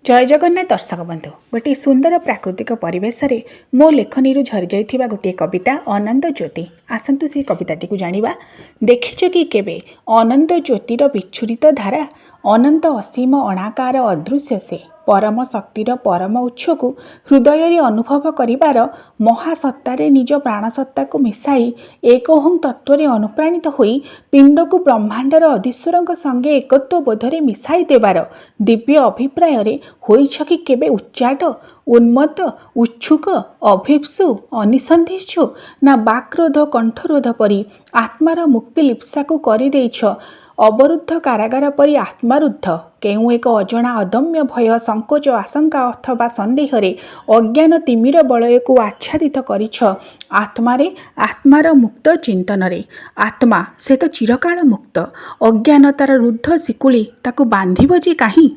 जय जगन्नाथ दर्शक बंधु गोटे सुंदर प्राकृतिक परिवेश रे मो लेखनी झरी जाइथिबा गोटे कविता अनंत ज्योति आसंतु से कविताटी को जानिबा। देखिछ कि केबे अनंत ज्योतिर विच्छुरित धारा अनंत असीम अणाकार अदृश्य से परम शक्तिर परम उच्च को हृदय अनुभव करिबार महासत्तारे निज प्राणसत्ता को मिसाई एक ओं तत्व अनुप्राणित होई पिंड को ब्रह्मांडर अधीश्वर संगे एकत्व बोधरे मिसाई देवार दिव्य अभिप्राय रे होइछ कि केबे उच्चाट उन्मत्त उच्छुक अभिप्सु अनिसंधिष्ठु ना बाक्रोध कंठरोध परी आत्मार मुक्ति लिप्सा को करिदेइछ अवरुद्ध कारागार परी आत्मारुद्ध केउ एक अजना अदम्य भय संकोच आशंका अथवा सन्देह अज्ञान तिमिर बलय को आच्छादित करिछ आत्मार मुक्त चिंतन रे आत्मा से तो चिरकाल मुक्त अज्ञानतार रुद्ध शिकुली ताकू बांधिब जे काहीं